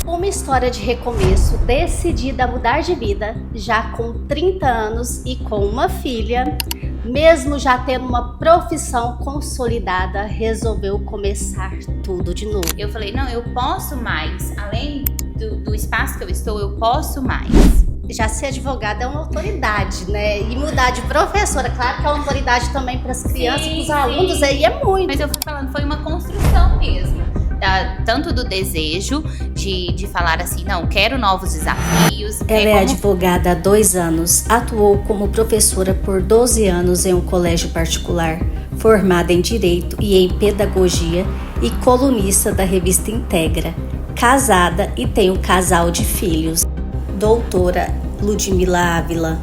Uma história de recomeço, decidida a mudar de vida, já com 30 anos e com uma filha, mesmo já tendo uma profissão consolidada, resolveu começar tudo de novo. Eu falei, não, eu posso mais, além do espaço que eu estou, eu posso mais. Já ser advogada é uma autoridade, né? E mudar de professora, claro que é uma autoridade também para as crianças, para os alunos, aí é muito. Mas eu fui falando, foi uma construção mesmo. Tanto do desejo de falar assim, não, quero novos desafios. Ela é advogada há 2 anos, atuou como professora por 12 anos em um colégio particular, formada em Direito e em Pedagogia e colunista da revista Integra, casada e tem um casal de filhos. Doutora Ludmila Ávila.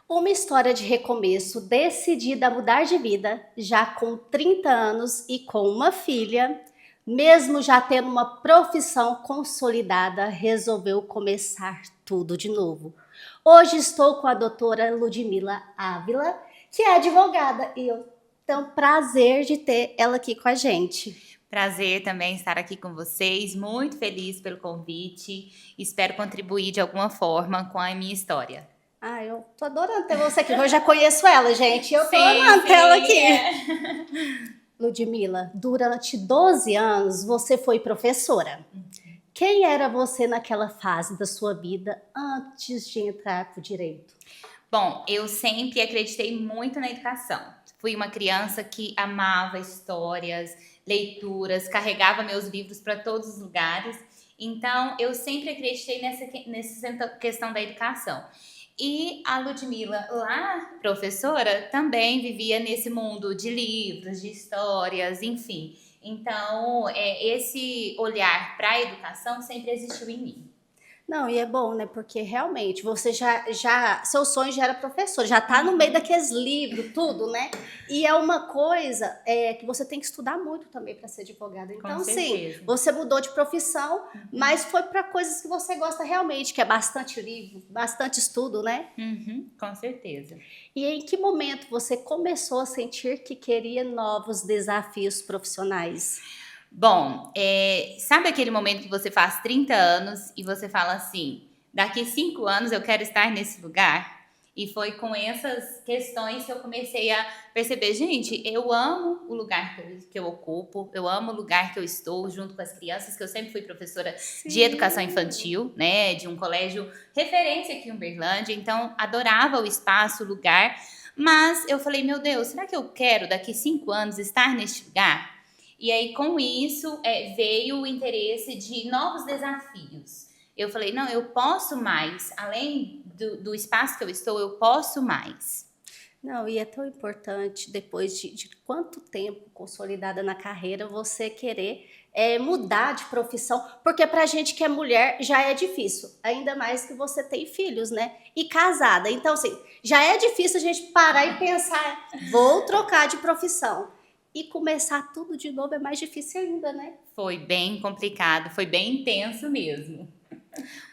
Uma história de recomeço, decidida a mudar de vida, já com 30 anos e com uma filha, mesmo já tendo uma profissão consolidada, resolveu começar tudo de novo. Hoje estou com a doutora Ludmila Ávila, que é advogada, e eu tenho o prazer de ter ela aqui com a gente. Prazer também estar aqui com vocês, muito feliz pelo convite, espero contribuir de alguma forma com a minha história. Eu tô adorando ter você aqui, eu já conheço ela, gente, eu tô amando ter ela aqui. Ludmila, durante 12 anos você foi professora. Quem era você naquela fase da sua vida antes de entrar para o direito? Bom, eu sempre acreditei muito na educação. Fui uma criança que amava histórias, leituras, carregava meus livros para todos os lugares. Então, eu sempre acreditei nessa questão da educação. E a Ludmila, lá professora, também vivia nesse mundo de livros, de histórias, enfim. Então, esse olhar para a educação sempre existiu em mim. Não, e é bom, né? Porque realmente você seu sonho já era professor, já tá no meio daqueles livros, tudo, né? E é uma coisa que você tem que estudar muito também para ser advogada. Então, sim, você mudou de profissão, mas foi para coisas que você gosta realmente, que é bastante livro, bastante estudo, né? Com certeza. E em que momento você começou a sentir que queria novos desafios profissionais? Bom, sabe aquele momento que você faz 30 anos e você fala assim, daqui 5 anos eu quero estar nesse lugar? E foi com essas questões que eu comecei a perceber, gente, eu amo o lugar que eu ocupo, eu amo o lugar que eu estou junto com as crianças, que eu sempre fui professora de educação infantil, né, de um colégio referência aqui em Uberlândia, então adorava o espaço, o lugar, mas eu falei, meu Deus, será que eu quero daqui 5 anos estar neste lugar? E aí, com isso, veio o interesse de novos desafios. Eu falei, não, eu posso mais. Além do espaço que eu estou, eu posso mais. Não, e é tão importante, depois de quanto tempo consolidada na carreira, você querer mudar de profissão. Porque pra gente que é mulher, já é difícil. Ainda mais que você tem filhos, né? E casada. Então, assim, já é difícil a gente parar e pensar, vou trocar de profissão. E começar tudo de novo é mais difícil ainda, né? Foi bem complicado, foi bem intenso mesmo.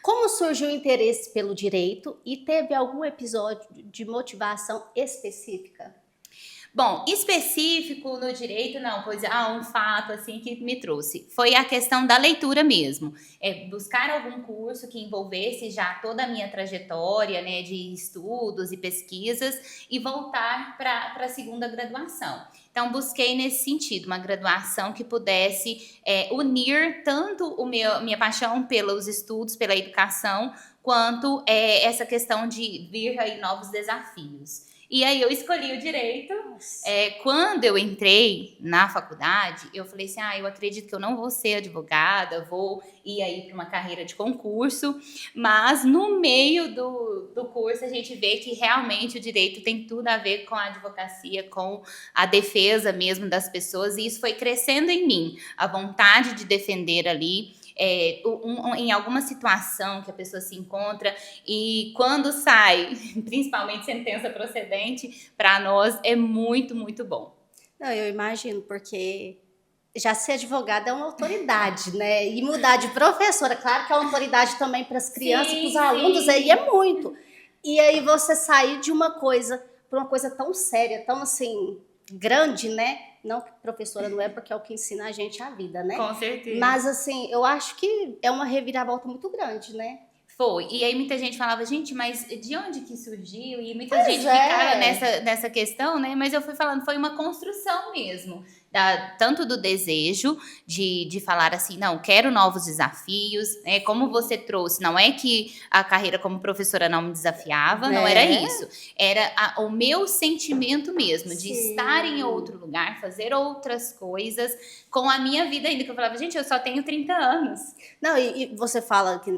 Como surgiu o interesse pelo direito e teve algum episódio de motivação específica? Bom, específico no direito não, pois um fato assim que me trouxe. Foi a questão da leitura mesmo. Buscar algum curso que envolvesse já toda a minha trajetória, né, de estudos e pesquisas e voltar para a segunda graduação. Então, busquei nesse sentido, uma graduação que pudesse unir tanto minha paixão pelos estudos, pela educação, quanto essa questão de vir aí novos desafios. E aí eu escolhi o direito. Quando eu entrei na faculdade, eu falei assim, eu acredito que eu não vou ser advogada, vou ir aí para uma carreira de concurso, mas no meio do curso a gente vê que realmente o direito tem tudo a ver com a advocacia, com a defesa mesmo das pessoas, e isso foi crescendo em mim, a vontade de defender ali, em alguma situação que a pessoa se encontra e quando sai, principalmente sentença procedente, para nós é muito, muito bom. Não, eu imagino, porque já ser advogada é uma autoridade, né? E mudar de professora, claro que é uma autoridade também para as crianças, para os alunos, aí é muito. E aí você sair de uma coisa para uma coisa tão séria, tão assim, grande, né? Não que professora não é, porque é o que ensina a gente a vida, né? Com certeza. Mas, assim, eu acho que é uma reviravolta muito grande, né? Foi. E aí muita gente falava, gente, mas de onde que surgiu? E muita Pois gente ficava é. nessa questão, né? Mas eu fui falando, foi uma construção mesmo. Tanto do desejo de falar assim, não, quero novos desafios, né? Como você trouxe, não é que a carreira como professora não me desafiava, não era É, isso. Era o meu sentimento mesmo, de estar em sim. outro lugar, fazer outras coisas com a minha vida ainda. Que eu falava, gente, eu só tenho 30 anos. Não, e você fala que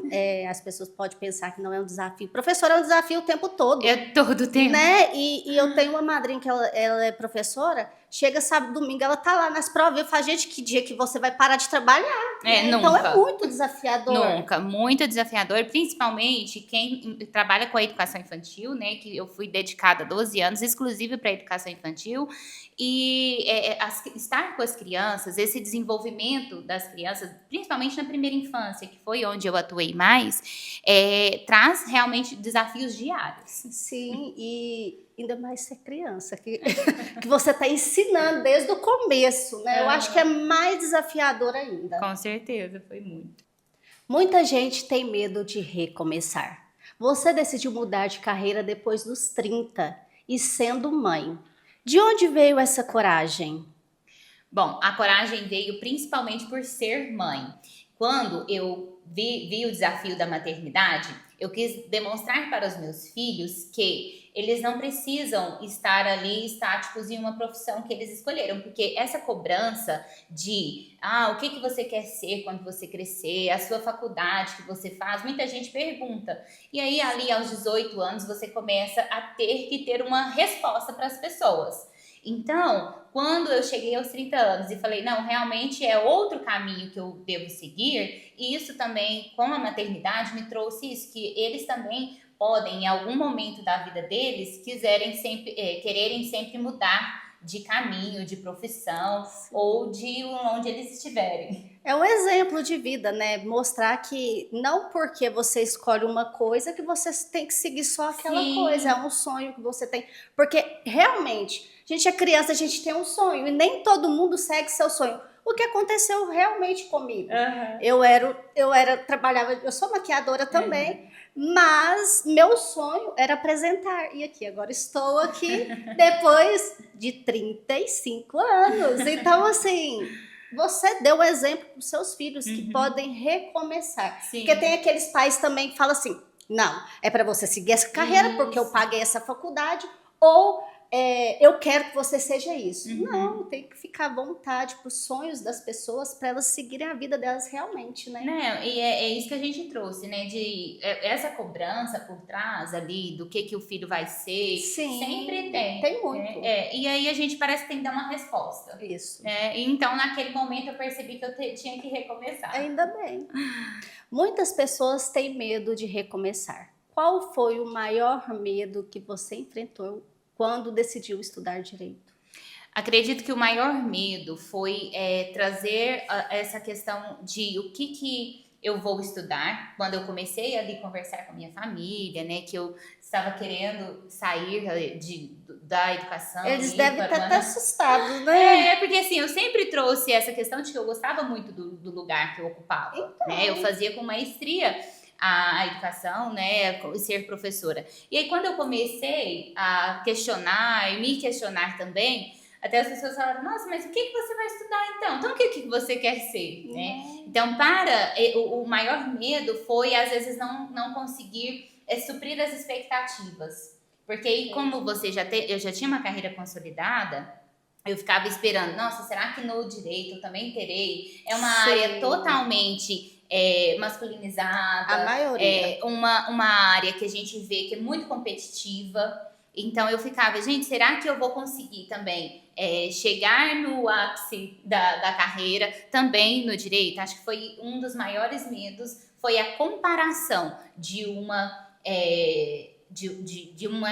as pessoas podem pensar que não é um desafio. Professor é um desafio o tempo todo, É todo o tempo. né? E eu tenho uma madrinha que ela é professora, chega sábado, domingo, ela tá lá nas provas, eu falo, gente, que dia que você vai parar de trabalhar? É, Né? Então é nunca. muito desafiador. Nunca, muito desafiador, principalmente quem trabalha com a educação infantil, né? Que eu fui dedicada 12 anos, exclusiva para a educação infantil, e estar com as crianças, esse desenvolvimento das crianças, principalmente na primeira infância, que foi onde eu atuei mais, traz realmente desafios diários. Sim, e ainda mais ser criança, que você está ensinando desde o começo, né? Eu acho que é mais desafiador ainda. Com certeza, foi muito. Muita gente tem medo de recomeçar. Você decidiu mudar de carreira depois dos 30 e sendo mãe. De onde veio essa coragem? Bom, a coragem veio principalmente por ser mãe. Quando eu vi o desafio da maternidade, eu quis demonstrar para os meus filhos que eles não precisam estar ali estáticos em uma profissão que eles escolheram, porque essa cobrança de o que você quer ser quando você crescer, a sua faculdade que você faz, muita gente pergunta. E aí ali aos 18 anos você começa a ter que ter uma resposta para as pessoas. Então, quando eu cheguei aos 30 anos e falei, não, realmente é outro caminho que eu devo seguir, e isso também, com a maternidade, me trouxe isso, que eles também podem, em algum momento da vida deles, quererem sempre mudar de caminho, de profissão, ou de onde eles estiverem. É um exemplo de vida, né? Mostrar que não porque você escolhe uma coisa que você tem que seguir só aquela coisa. É um sonho que você tem. Porque realmente, a gente é criança, a gente tem um sonho e nem todo mundo segue seu sonho. O que aconteceu realmente comigo? Trabalhava, eu sou maquiadora também, mas meu sonho era apresentar. E aqui, agora estou aqui depois de 35 anos. Então, assim, você deu um exemplo para os seus filhos que podem recomeçar. Sim. Porque tem aqueles pais também que falam assim, não, é para você seguir essa carreira porque eu paguei essa faculdade, ou eu quero que você seja isso. Não, tem que ficar à vontade para os sonhos das pessoas, para elas seguirem a vida delas realmente, né? Não, e é isso que a gente trouxe, né? Essa cobrança por trás ali do que o filho vai ser. Sim, sempre tem. Tem muito. E aí a gente parece que tem que dar uma resposta. Isso. Então, naquele momento, eu percebi que eu tinha que recomeçar. Ainda bem. Muitas pessoas têm medo de recomeçar. Qual foi o maior medo que você enfrentou quando decidiu estudar direito? Acredito que o maior medo foi trazer essa questão de o que eu vou estudar. Quando eu comecei ali a conversar com a minha família, né, que eu estava querendo sair da educação. Eles devem estar até assustados, né? Porque assim, eu sempre trouxe essa questão de que eu gostava muito do lugar que eu ocupava. Então. Né? Eu fazia com maestria a educação, né, ser professora. E aí, quando eu comecei a questionar e me questionar também, até as pessoas falaram, nossa, mas o que você vai estudar então? Então, o que você quer ser? Né? Então, o maior medo foi, às vezes, não conseguir suprir as expectativas. Porque aí, como eu já tinha uma carreira consolidada, eu ficava esperando, nossa, será que no direito eu também terei? É uma área totalmente masculinizada. A maioria. Uma área que a gente vê que é muito competitiva. Então eu ficava, gente, será que eu vou conseguir também chegar no ápice da carreira também no direito? Acho que foi um dos maiores medos, foi a comparação de uma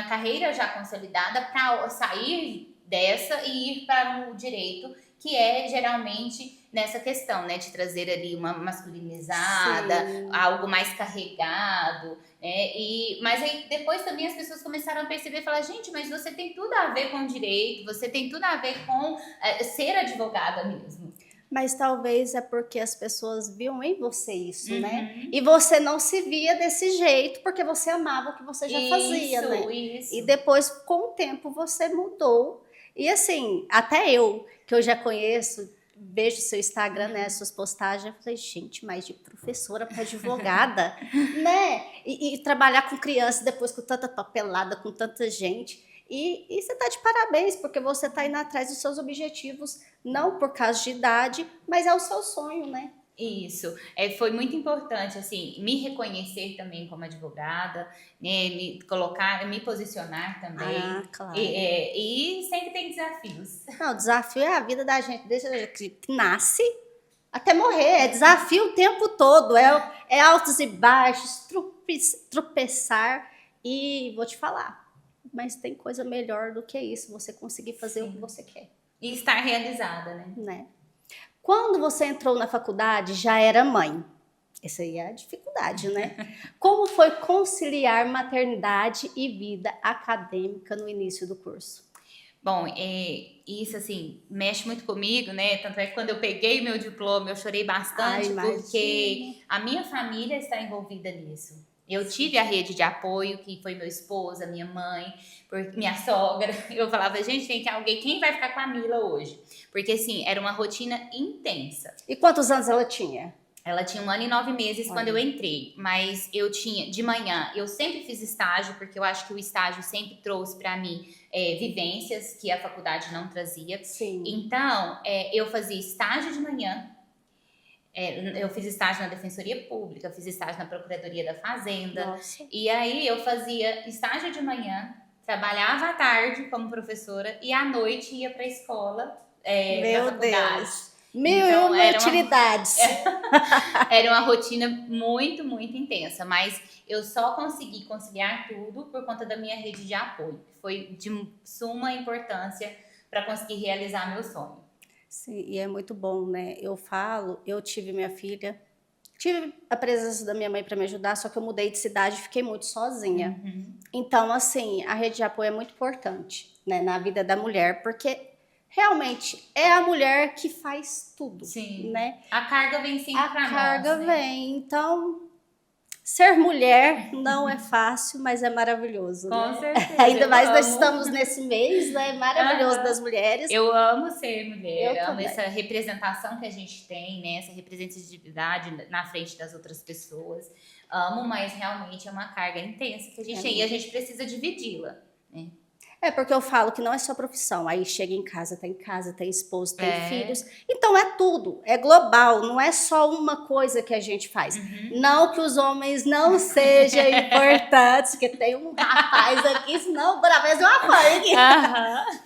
carreira já consolidada para sair dessa e ir para o direito, que é geralmente nessa questão, né, de trazer ali uma masculinizada, Sim. algo mais carregado, né, mas aí depois também as pessoas começaram a perceber e falar, gente, mas você tem tudo a ver com direito, você tem tudo a ver com ser advogada mesmo. Mas talvez é porque as pessoas viam em você isso, né? Uhum. E você não se via desse jeito porque você amava o que você já fazia, né? Isso. E depois, com o tempo, você mudou. E assim, até eu, que eu já conheço, vejo seu Instagram, né, suas postagens, eu falei, gente, mas de professora para advogada, né? E trabalhar com criança depois com tanta papelada, com tanta gente. E você tá de parabéns, porque você tá indo atrás dos seus objetivos, não por causa de idade, mas é o seu sonho, né? Isso, foi muito importante, assim, me reconhecer também como advogada, né, me posicionar também, Ah, claro. e sempre tem desafios. Não, o desafio é a vida da gente, desde que nasce até morrer, é desafio o tempo todo, é altos e baixos, tropeçar, e vou te falar, mas tem coisa melhor do que isso, você conseguir fazer o que você quer. E estar realizada, né? Quando você entrou na faculdade, já era mãe. Essa aí é a dificuldade, né? Como foi conciliar maternidade e vida acadêmica no início do curso? Bom, isso assim, mexe muito comigo, né? Tanto é que quando eu peguei meu diploma, eu chorei bastante, porque a minha família está envolvida nisso. Eu tive a rede de apoio, que foi meu esposo, a minha mãe, minha sogra. Eu falava, gente, tem que alguém, quem vai ficar com a Mila hoje? Porque assim, era uma rotina intensa. E quantos anos ela tinha? Ela tinha 1 ano e 9 meses quando eu entrei, mas eu tinha, de manhã, eu sempre fiz estágio, porque eu acho que o estágio sempre trouxe para mim vivências que a faculdade não trazia. Sim. Então, eu fazia estágio de manhã, eu fiz estágio na Defensoria Pública, fiz estágio na Procuradoria da Fazenda. Nossa. E aí eu fazia estágio de manhã, trabalhava à tarde como professora e à noite ia para a escola, para a faculdade. Deus. Mil então, e uma utilidades. Era uma rotina muito, muito intensa, mas eu só consegui conciliar tudo por conta da minha rede de apoio. Foi de suma importância para conseguir realizar meu sonho. Sim, e é muito bom, né? Eu tive minha filha, tive a presença da minha mãe para me ajudar, só que eu mudei de cidade e fiquei muito sozinha. Uhum. Então, assim, a rede de apoio é muito importante, né, na vida da mulher, porque realmente é a mulher que faz tudo. Sim. Né? A carga vem sempre para nós. A carga né? vem. Então, ser mulher não é fácil, mas é maravilhoso. Com né? certeza. Ainda mais nós estamos nesse mês, né? Maravilhoso das mulheres. Eu amo ser mulher, Eu amo também. essa representação que a gente tem, né? Essa representatividade na frente das outras pessoas. Amo, mas realmente é uma carga intensa que a gente tem e a gente precisa dividi-la, né? É porque eu falo que não é só profissão. Aí chega em casa, tem esposo, tem filhos. Então é tudo, é global, não é só uma coisa que a gente faz. Uhum. Não que os homens não sejam importantes, que tem um rapaz aqui, senão toda vez eu apanho.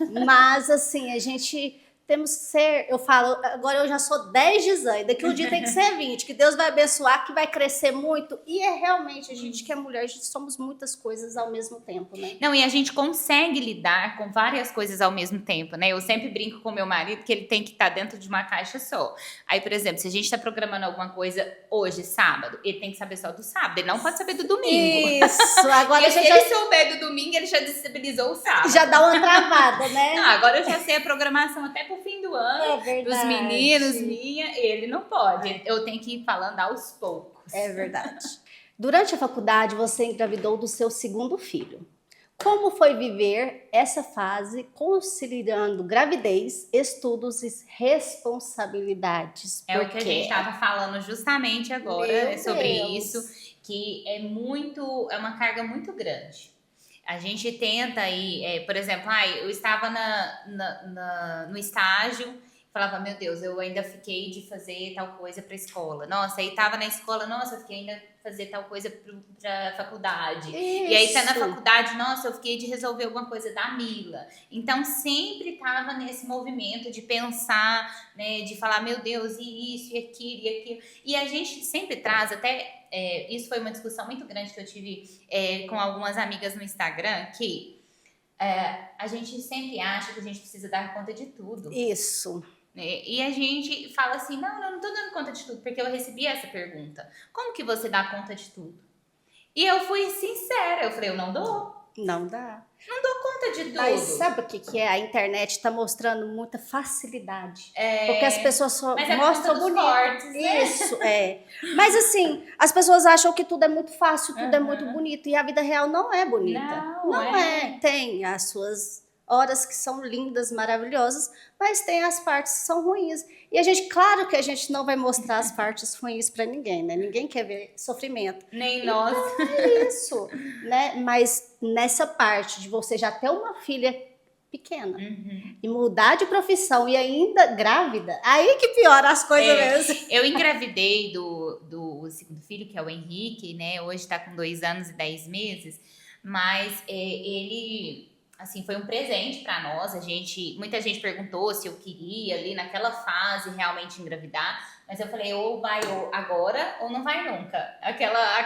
Uhum. Mas assim, a gente temos que ser, eu falo, agora eu já sou 10 de Zan, daqui um dia tem que ser 20, que Deus vai abençoar, que vai crescer muito. E é realmente, a gente que é mulher, a gente somos muitas coisas ao mesmo tempo, né? Não, e a gente consegue lidar com várias coisas ao mesmo tempo, né? Eu sempre brinco com meu marido que ele tem que estar dentro de uma caixa só. Aí, por exemplo, se a gente está programando alguma coisa hoje, sábado, ele tem que saber só do sábado, ele não pode saber do domingo. Isso, agora e se ele souber do domingo, ele já desestabilizou o sábado. Já dá uma travada, né? Não, agora eu já sei a programação até pro fim do ano, dos meninos, ele não pode. Eu tenho que ir falando aos poucos. É verdade. Durante a faculdade, você engravidou do seu segundo filho. Como foi viver essa fase conciliando gravidez, estudos e responsabilidades? É o que a gente estava falando justamente agora sobre isso, que é uma carga muito grande. A gente tenta aí, por exemplo, eu estava no estágio, falava, meu Deus, eu ainda fiquei de fazer tal coisa para a escola. Nossa, aí estava na escola, nossa, eu fiquei ainda fazer tal coisa para faculdade. Isso. E aí tá na faculdade, nossa, eu fiquei de resolver alguma coisa da Mila. Então sempre estava nesse movimento de pensar, né, de falar, meu Deus, e isso, e aquilo, e aquilo. E a gente sempre traz até... isso foi uma discussão muito grande que eu tive com algumas amigas no Instagram, que a gente sempre acha que a gente precisa dar conta de tudo. Isso. E a gente fala assim, não, eu não tô dando conta de tudo, porque eu recebi essa pergunta. Como que você dá conta de tudo? E eu fui sincera, eu falei, eu não dou Não dá. conta de tudo. Mas sabe o que que é? A internet está mostrando muita facilidade. Porque as pessoas só Mas é por mostram conta dos bonito. cortes, né? Isso, é. Mas assim, as pessoas acham que tudo é muito fácil, tudo é muito Aham. bonito. E a vida real não é bonita. Não é. Tem as suas horas que são lindas, maravilhosas, mas tem as partes que são ruins. E a gente, claro que a gente não vai mostrar as partes ruins para ninguém, né? Ninguém quer ver sofrimento. Nem nós. Isso, né? Mas nessa parte de você já ter uma filha pequena e mudar de profissão e ainda grávida, aí que piora as coisas mesmo. Eu engravidei do segundo filho, que é o Henrique, né? Hoje tá com 2 anos e 10 meses, mas ele, assim, foi um presente para nós. Muita gente perguntou se eu queria ali naquela fase realmente engravidar, mas eu falei, ou vai agora ou não vai nunca. Aquela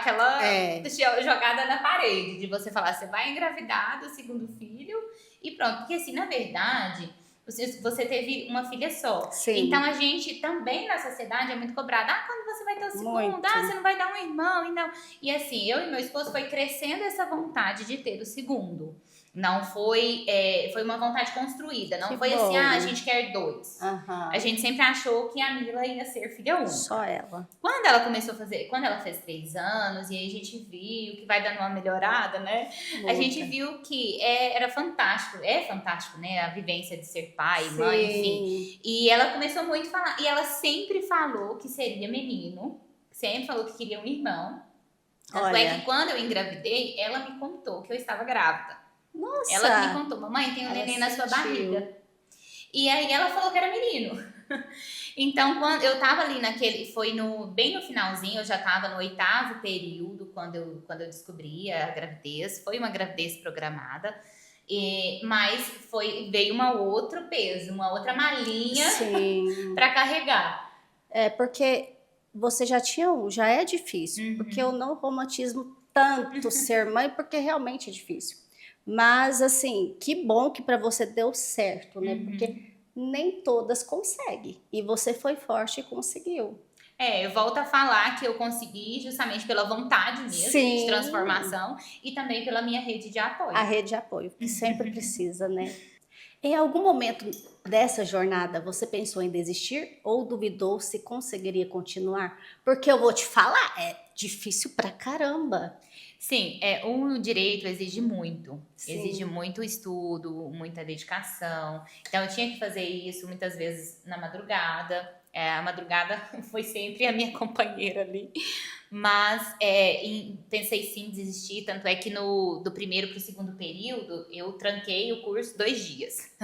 jogada na parede de você falar, você vai engravidar do segundo filho e pronto. Porque assim, na verdade, você teve uma filha só. Sim. Então a gente também na sociedade é muito cobrada. Quando você vai ter o segundo? Muito. Você não vai dar um irmão e não. E assim, eu e meu esposo foi crescendo essa vontade de ter o segundo. Não foi, foi uma vontade construída. Não Que foi bom. assim, a gente quer 2. Aham. A gente sempre achou que a Mila ia ser filha única. Só ela. Quando ela fez 3 anos, e aí a gente viu que vai dando uma melhorada, né? Muita. A gente viu que era fantástico. É fantástico, né? A vivência de ser pai, mãe, enfim. E ela começou muito a falar. E ela sempre falou que seria menino. Sempre falou que queria um irmão. Tanto é que quando eu engravidei, ela me contou que eu estava grávida. Nossa. Ela me contou, mamãe, tem um neném na sua barriga. E aí ela falou que era menino. Então, quando eu tava ali foi bem no finalzinho, eu já tava no 8º período, quando eu descobri a gravidez. Foi uma gravidez programada, mas veio um outro peso, uma outra malinha para carregar. Porque você já tinha já é difícil, porque eu não romantismo tanto ser mãe, porque realmente é difícil. Mas, assim, que bom que para você deu certo, né? Porque nem todas conseguem. E você foi forte e conseguiu. Eu volto a falar que eu consegui justamente pela vontade mesmo de transformação e também pela minha rede de apoio. A rede de apoio, que sempre precisa, né? Em algum momento dessa jornada, você pensou em desistir ou duvidou se conseguiria continuar? Porque eu vou te falar, é difícil pra caramba. Sim, o direito exige muito. Exige muito estudo, muita dedicação. Então, eu tinha que fazer isso muitas vezes na madrugada. A madrugada foi sempre a minha companheira ali. Mas pensei sim em desistir. Tanto é que do primeiro para o segundo período, eu tranquei o curso 2 dias.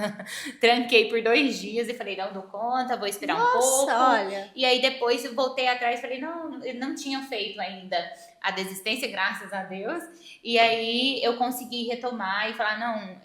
Tranquei por 2 dias e falei, não dou conta, vou esperar um pouco. Olha. E aí depois eu voltei atrás e falei, não, eu não tinha feito ainda a desistência, graças a Deus. E aí eu consegui retomar e falar, não,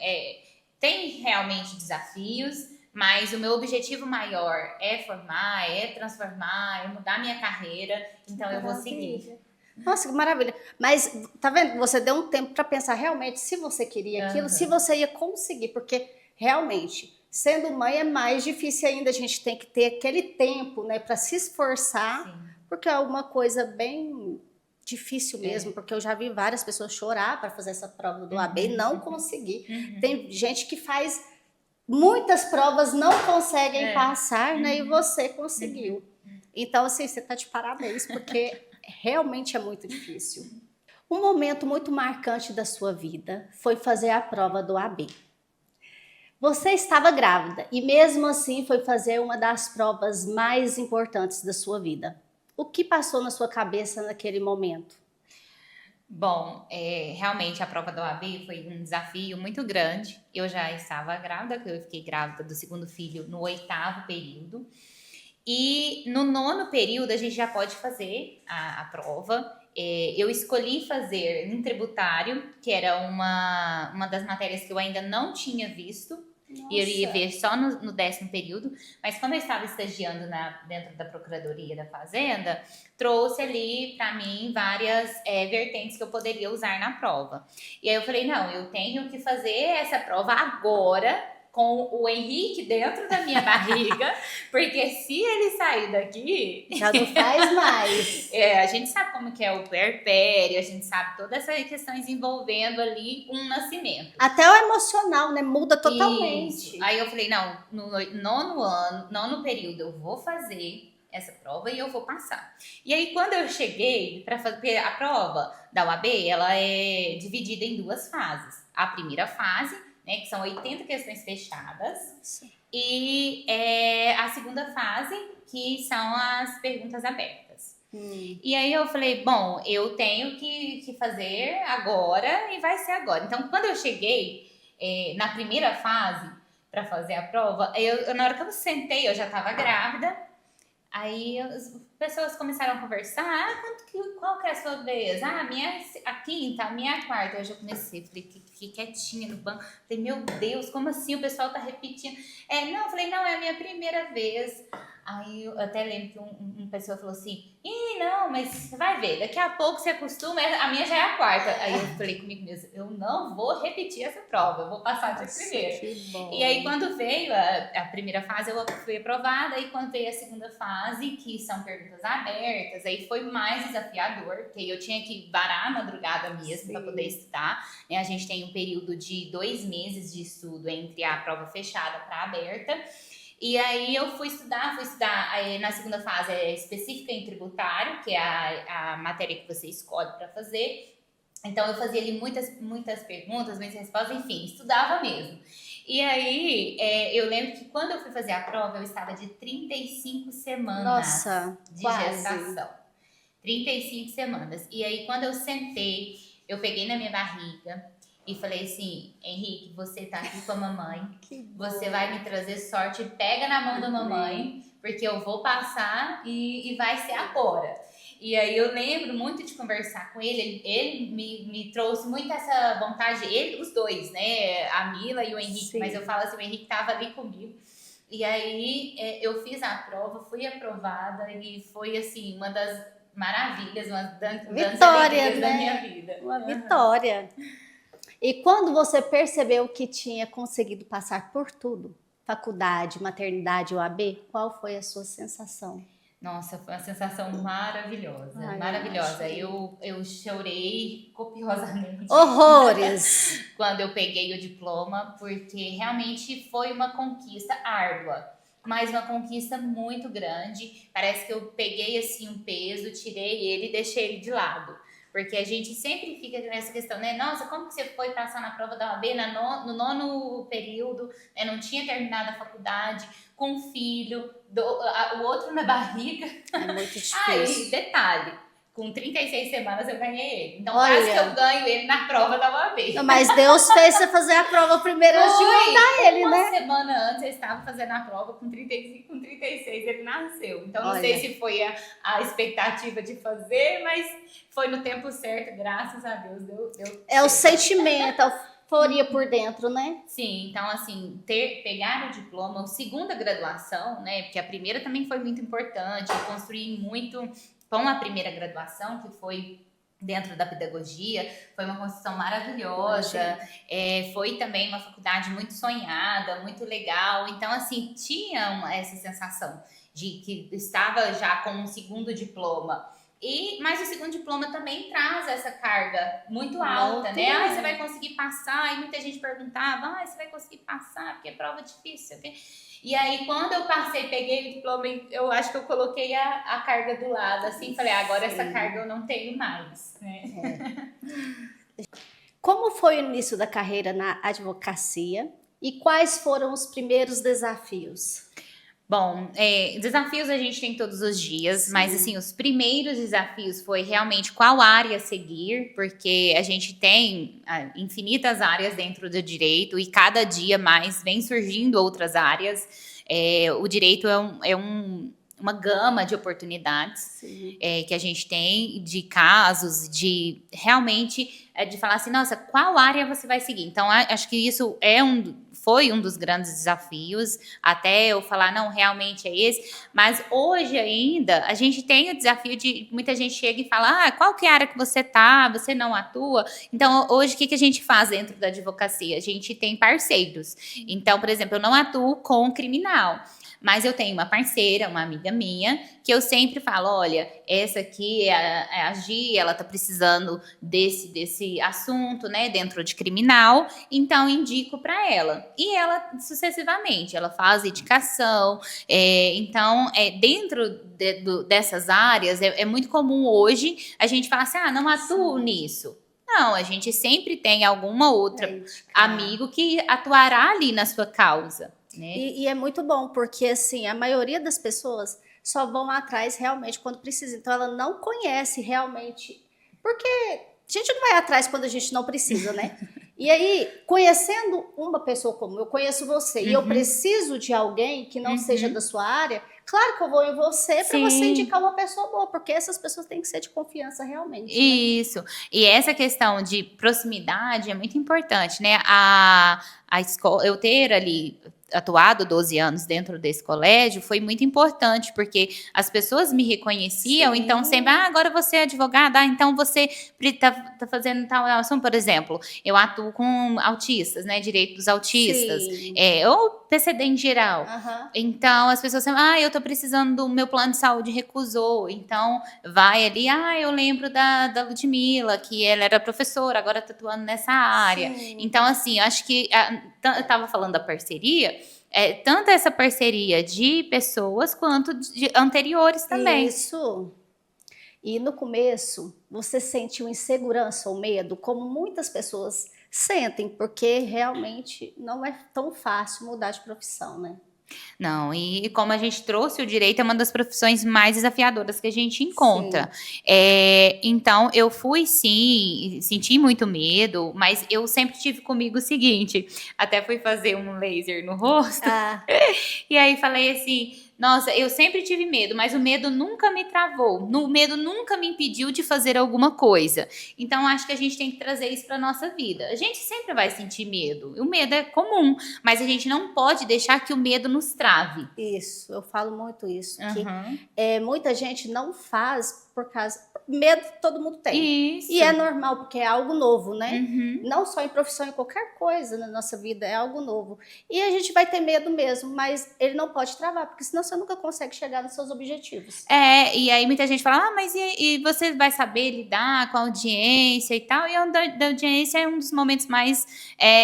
tem realmente desafios, mas o meu objetivo maior é formar, é transformar, é mudar minha carreira, então eu vou seguir. Nossa, que maravilha. Mas, tá vendo? Você deu um tempo para pensar realmente se você queria aquilo, se você ia conseguir, porque realmente, sendo mãe é mais difícil ainda, a gente tem que ter aquele tempo, né, para se esforçar, porque é uma coisa bem difícil mesmo, porque eu já vi várias pessoas chorar para fazer essa prova do AB e não conseguir. Tem gente que faz muitas provas, não conseguem passar, né? E você conseguiu. Então, assim, você tá de parabéns, porque realmente é muito difícil. Um momento muito marcante da sua vida foi fazer a prova do AB. Você estava grávida e mesmo assim foi fazer uma das provas mais importantes da sua vida. O que passou na sua cabeça naquele momento? Bom, realmente a prova da OAB foi um desafio muito grande. Eu já estava grávida, eu fiquei grávida do segundo filho no 8º período. E no 9º período a gente já pode fazer a prova. Eu escolhi fazer em tributário, que era uma das matérias que eu ainda não tinha visto. Nossa. E eu ia ver só no 10º período, mas quando eu estava estagiando dentro da Procuradoria da Fazenda, trouxe ali para mim várias vertentes que eu poderia usar na prova. E aí eu falei, não, eu tenho que fazer essa prova agora com o Henrique dentro da minha barriga, porque se ele sair daqui... Já não faz mais. A gente sabe como que é o puerpério, a gente sabe todas essas questões envolvendo ali um nascimento. Até o emocional, né? Muda totalmente. Isso. Aí eu falei, não, no nono período eu vou fazer essa prova e eu vou passar. E aí, quando eu cheguei para fazer a prova da UAB, ela é dividida em 2 fases. A primeira fase, né, que são 80 questões fechadas, Sim. e a segunda fase, que são as perguntas abertas. E aí eu falei, bom, eu tenho que fazer agora e vai ser agora. Então, quando eu cheguei na primeira fase para fazer a prova, na hora que eu sentei, eu já estava grávida. Aí as pessoas começaram a conversar, qual que é a sua vez? A quinta, a minha quarta. Eu já comecei, fiquei quietinha no banco. Falei, meu Deus, como assim? O pessoal tá repetindo. Não, eu falei, não, é a minha primeira vez. Aí eu até lembro que uma pessoa falou assim, não, mas você vai ver, daqui a pouco você acostuma, a minha já é a quarta. Aí eu falei comigo mesmo, eu não vou repetir essa prova, eu vou passar de primeira. Que bom. E aí quando veio a primeira fase, eu fui aprovada, e quando veio a segunda fase, que são perguntas abertas, aí foi mais desafiador, porque eu tinha que varar a madrugada mesmo para poder estudar. A gente tem um período de 2 meses de estudo entre a prova fechada para a aberta. E aí eu fui estudar na segunda fase específica em tributário, que é a matéria que você escolhe para fazer. Então eu fazia ali muitas perguntas, muitas respostas, enfim, estudava mesmo. E aí eu lembro que quando eu fui fazer a prova, eu estava de 35 semanas de gestação. 35 semanas. E aí quando eu sentei, eu peguei na minha barriga e falei assim, Henrique, você tá aqui com a mamãe, você vai me trazer sorte, pega na mão da mamãe, porque eu vou passar e vai ser agora. E aí eu lembro muito de conversar com ele me trouxe muito essa vontade, os dois, né, a Mila e o Henrique, sim, mas eu falo assim, o Henrique tava ali comigo. E aí eu fiz a prova, fui aprovada e foi assim, uma das maravilhas, uma das alegrias da minha vida. Uma vitória. E quando você percebeu que tinha conseguido passar por tudo, faculdade, maternidade, OAB, qual foi a sua sensação? Nossa, foi uma sensação maravilhosa, maravilhosa. Eu chorei copiosamente. Horrores! Quando eu peguei o diploma, porque realmente foi uma conquista árdua, mas uma conquista muito grande. Parece que eu peguei assim um peso, tirei ele e deixei ele de lado. Porque a gente sempre fica nessa questão, né? Nossa, como que você foi passar na prova da OAB no nono período, né? Não tinha terminado a faculdade, com um filho, o outro na barriga. É muito difícil. Detalhe, com 36 semanas eu ganhei ele. Então quase que eu ganho ele na prova da OAB. Mas Deus fez você fazer a prova primeiro antes de mandar ele, né? Uma semana antes eu estava fazendo a prova, com 35, com 36 ele nasceu. Então não sei se foi a expectativa de fazer, mas foi no tempo certo, graças a Deus. Deu o sentimento, a euforia por dentro, né? Sim, então assim, pegar o diploma, a segunda graduação, né? Porque a primeira também foi muito importante, eu construí muito com a primeira graduação, que foi dentro da pedagogia, foi uma construção maravilhosa, foi também uma faculdade muito sonhada, muito legal, então assim, tinha essa sensação de que estava já com um segundo diploma. Mas o segundo diploma também traz essa carga muito alta, né? Você vai conseguir passar, e muita gente perguntava, você vai conseguir passar, porque é prova difícil, okay? E aí, quando eu passei, peguei o diploma, eu acho que eu coloquei a carga do lado, assim, falei, agora essa carga eu não tenho mais, né? Como foi o início da carreira na advocacia e quais foram os primeiros desafios? Bom, desafios a gente tem todos os dias, sim, mas assim, os primeiros desafios foi realmente qual área seguir, porque a gente tem infinitas áreas dentro do direito e cada dia mais vem surgindo outras áreas. O direito é uma gama de oportunidades que a gente tem, de casos, de realmente de falar assim, nossa, qual área você vai seguir? Então, acho que isso foi um dos grandes desafios, até eu falar, não, realmente é esse. Mas hoje ainda, a gente tem o desafio de muita gente chega e fala, qual que é a área que você tá? Você não atua? Então, hoje, o que a gente faz dentro da advocacia? A gente tem parceiros. Então, por exemplo, eu não atuo com criminal. Mas eu tenho uma parceira, uma amiga minha, que eu sempre falo, olha, essa aqui é a Gi, ela tá precisando desse assunto, né, dentro de criminal, então indico para ela. E ela, sucessivamente, ela faz indicação, então, dentro dessas áreas, é muito comum hoje a gente falar assim, não atuo nisso. Não, a gente sempre tem alguma outra amigo que atuará ali na sua causa. Né? E é muito bom, porque assim, a maioria das pessoas só vão atrás realmente quando precisa. Então ela não conhece realmente, porque a gente não vai atrás quando a gente não precisa, né? E aí, conhecendo uma pessoa como eu conheço você, e eu preciso de alguém que não seja da sua área, claro que eu vou em você para você indicar uma pessoa boa, porque essas pessoas têm que ser de confiança realmente. Né? Isso. E essa questão de proximidade é muito importante, né? A escola, eu ter ali atuado 12 anos dentro desse colégio foi muito importante, porque as pessoas me reconheciam, então sempre, agora você é advogada, então você tá fazendo tal assunto, por exemplo, eu atuo com autistas, né, direito dos autistas, ou PCD em geral, então as pessoas sempre, eu tô precisando do meu plano de saúde, recusou, então vai ali, eu lembro da Ludmila, que ela era professora, agora tá atuando nessa área, então assim, eu acho que eu tava falando da parceria, tanto essa parceria de pessoas quanto de anteriores também. Isso. E no começo, você sentiu insegurança ou medo, como muitas pessoas sentem, porque realmente não é tão fácil mudar de profissão, né? Não, e como a gente trouxe, o direito é uma das profissões mais desafiadoras que a gente encontra. Então, eu fui sim, senti muito medo, mas eu sempre tive comigo o seguinte, até fui fazer um laser no rosto, e aí falei assim, nossa, eu sempre tive medo, mas o medo nunca me travou, o medo nunca me impediu de fazer alguma coisa. Então, acho que a gente tem que trazer isso para nossa vida. A gente sempre vai sentir medo, o medo é comum, mas a gente não pode deixar que o medo nos trave. Isso, eu falo muito isso, que muita gente não faz por causa... Medo todo mundo tem. Isso. E é normal, porque é algo novo, né? Não só em profissão, em qualquer coisa na nossa vida, é algo novo. E a gente vai ter medo mesmo, mas ele não pode travar, porque senão você nunca consegue chegar nos seus objetivos. E aí muita gente fala, mas e você vai saber lidar com a audiência e tal? E a da audiência é um dos momentos mais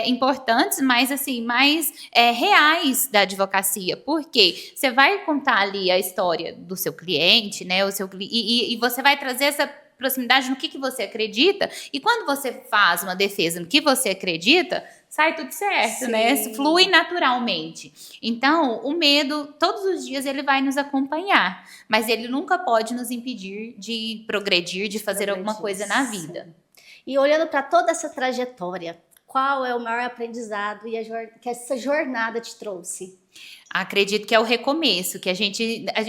importantes, mais assim, mais reais da advocacia. Por quê? Você vai contar ali a história do seu cliente, né? E você vai trazer essa proximidade no que você acredita, e quando você faz uma defesa no que você acredita, sai tudo certo, né? Flui naturalmente. Então, o medo, todos os dias, ele vai nos acompanhar, mas ele nunca pode nos impedir de progredir, de fazer alguma coisa na vida. E olhando para toda essa trajetória, qual é o maior aprendizado que essa jornada te trouxe? Acredito que é o recomeço, que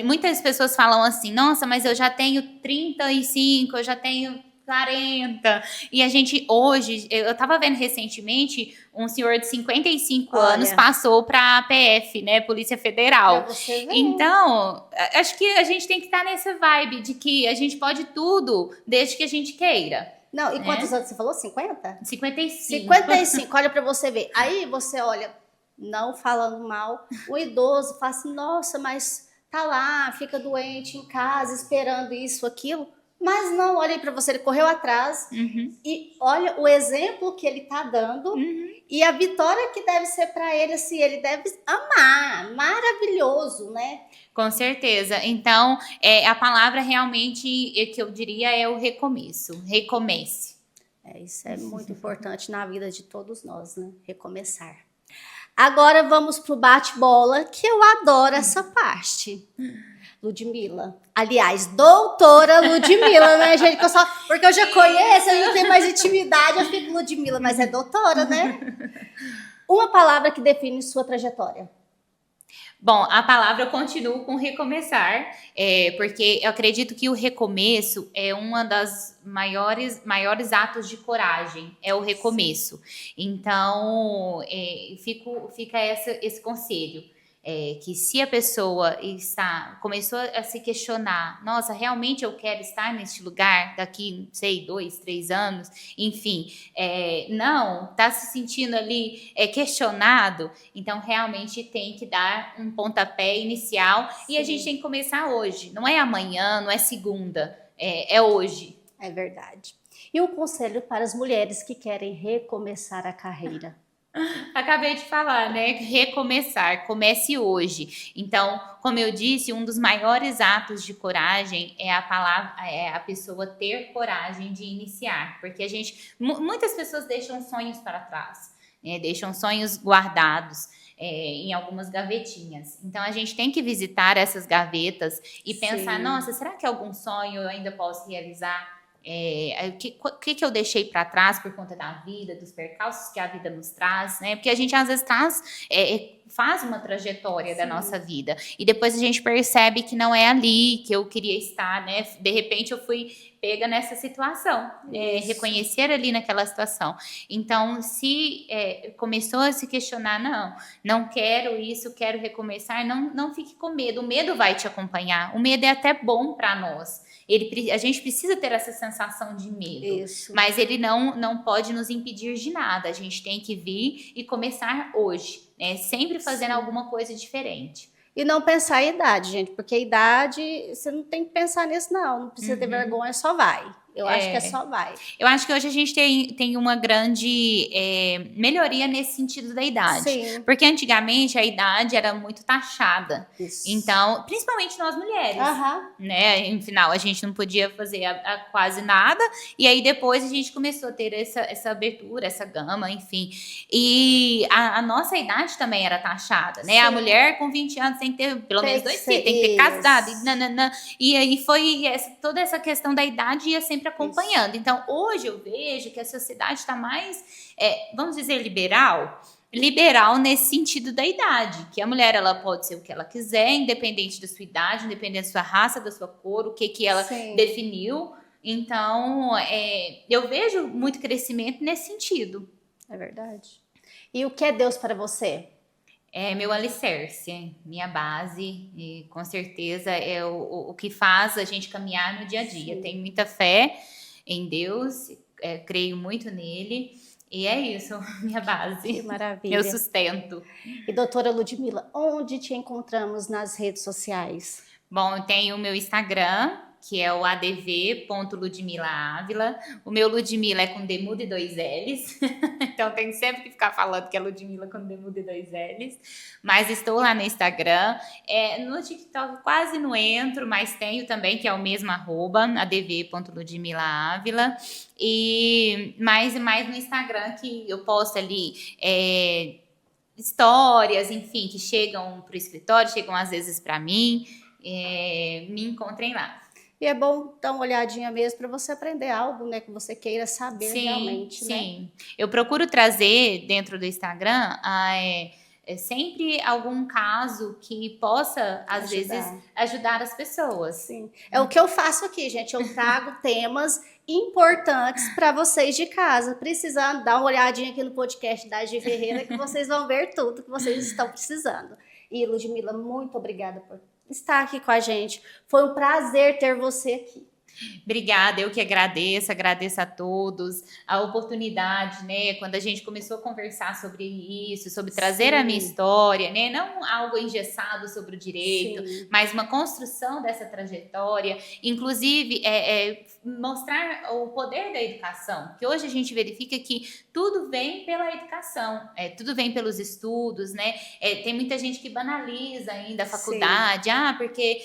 muitas pessoas falam assim, nossa, mas eu já tenho 35, eu já tenho 40, e a gente hoje, eu estava vendo recentemente, um senhor de 55 anos passou para a PF, né, Polícia Federal. Então, acho que a gente tem que estar nessa vibe de que a gente pode tudo, desde que a gente queira. Não, e quantos anos você falou? 50? 55. 55, olha para você ver. Aí você olha, não falando mal, o idoso fala assim, nossa, mas tá lá, fica doente em casa, esperando isso, aquilo. Mas não, olha aí para você, ele correu atrás e olha o exemplo que ele tá dando e a vitória que deve ser para ele, assim, ele deve amar, maravilhoso, né? Com certeza. Então, a palavra realmente que eu diria é o recomeço. Recomece. Isso é muito importante na vida de todos nós, né? Recomeçar. Agora vamos pro bate-bola, que eu adoro essa parte. Ludmila. Aliás, doutora Ludmila, né, gente? Porque eu já conheço, eu já tenho mais intimidade, eu fico Ludmila, mas é doutora, né? Uma palavra que define sua trajetória. Bom, a palavra eu continuo com recomeçar, porque eu acredito que o recomeço é uma das maiores atos de coragem, é o recomeço. Então, fica esse conselho. Que se a pessoa começou a se questionar, nossa, realmente eu quero estar neste lugar daqui, sei, 2, 3 anos, enfim, não, está se sentindo ali questionado, então realmente tem que dar um pontapé inicial. Sim. E a gente tem que começar hoje, não é amanhã, não é segunda, é hoje. É verdade. E um conselho para as mulheres que querem recomeçar a carreira? Acabei de falar, né? Recomeçar, comece hoje. Então, como eu disse, um dos maiores atos de coragem é a pessoa ter coragem de iniciar, porque muitas pessoas deixam sonhos para trás, né? Deixam sonhos guardados. Em algumas gavetinhas. Então, a gente tem que visitar essas gavetas e pensar, nossa, será que algum sonho eu ainda posso realizar? O que eu deixei para trás por conta da vida, dos percalços que a vida nos traz, né? Porque a gente às vezes faz uma trajetória da nossa vida e depois a gente percebe que não é ali que eu queria estar, né? De repente eu fui pega nessa situação, reconhecer ali naquela situação. Então, se começou a se questionar, não quero isso, quero recomeçar, não fique com medo. O medo vai te acompanhar. O medo é até bom para nós. A gente precisa ter essa sensação de medo, mas ele não pode nos impedir de nada. A gente tem que vir e começar hoje, né? Sempre fazendo alguma coisa diferente. E não pensar em idade, gente, porque a idade, você não tem que pensar nisso, não precisa ter vergonha, só vai. Eu acho que só vai. Eu acho que hoje a gente tem uma grande melhoria nesse sentido da idade. Sim. Porque antigamente a idade era muito taxada. Isso. Então, principalmente nós mulheres. Né? Em final, a gente não podia fazer quase nada. E aí depois a gente começou a ter essa abertura, essa gama, enfim. E a nossa idade também era taxada, né? Sim. A mulher com 20 anos tem que ter pelo menos 2 filhos, tem que ter casado. E aí foi toda essa questão da idade ia sempre acompanhando. Então, hoje eu vejo que a sociedade está mais, vamos dizer, liberal nesse sentido da idade, que a mulher ela pode ser o que ela quiser, independente da sua idade, independente da sua raça, da sua cor, o que ela definiu. Então, eu vejo muito crescimento nesse sentido. É verdade. E o que é Deus para você? É meu alicerce, minha base, e com certeza é o que faz a gente caminhar no dia a dia. Tenho muita fé em Deus, creio muito nele, e é isso, minha base. Que maravilha. Meu sustento. E doutora Ludmila, onde te encontramos nas redes sociais? Bom, eu tenho o meu Instagram, que é o adv.ludmilaávila. O meu Ludmila é com D mudo e 2 L's. Então, tenho sempre que ficar falando que é Ludmila com D mudo e 2 L's. Mas estou lá no Instagram. No TikTok quase não entro, mas tenho também, que é o mesmo @adv.ludmilaávila. E mais no Instagram, que eu posto ali histórias, enfim, que chegam para o escritório, chegam às vezes para mim. Me encontrem lá. E é bom dar uma olhadinha mesmo para você aprender algo, né, que você queira saber realmente. Sim. Eu procuro trazer dentro do Instagram sempre algum caso que possa, às vezes, ajudar as pessoas. Sim. É o que eu faço aqui, gente. Eu trago temas importantes para vocês de casa. Precisando, dar uma olhadinha aqui no podcast da Gi Ferreira, que vocês vão ver tudo que vocês estão precisando. E, Ludmila, muito obrigada por estar aqui com a gente. Foi um prazer ter você aqui. Obrigada, eu que agradeço a todos a oportunidade, né, quando a gente começou a conversar sobre isso, sobre trazer a minha história, né, não algo engessado sobre o direito, mas uma construção dessa trajetória, inclusive mostrar o poder da educação, que hoje a gente verifica que tudo vem pela educação, tudo vem pelos estudos, né, tem muita gente que banaliza ainda a faculdade, porque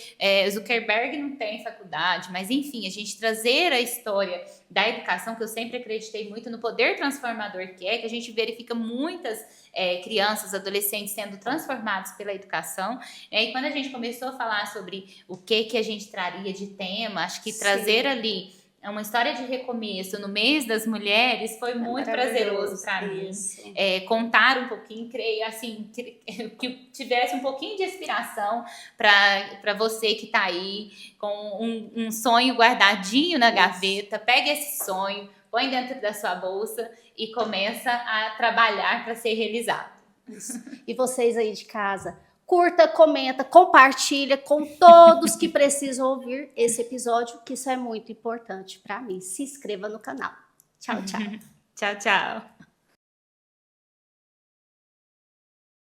Zuckerberg não tem faculdade, mas enfim, a gente trazer a história da educação, que eu sempre acreditei muito no poder transformador que a gente verifica muitas crianças, adolescentes sendo transformados pela educação, e quando a gente começou a falar sobre o que a gente traria de tema, acho que trazer ali É uma história de recomeço no mês das mulheres, foi muito prazeroso para mim. Contar um pouquinho, creio, assim, que tivesse um pouquinho de inspiração para você que está aí com um sonho guardadinho na gaveta. Pega esse sonho, põe dentro da sua bolsa e começa a trabalhar para ser realizado. Isso. E vocês aí de casa, curta, comenta, compartilha com todos que precisam ouvir esse episódio, que isso é muito importante para mim. Se inscreva no canal. Tchau, tchau. Tchau, tchau.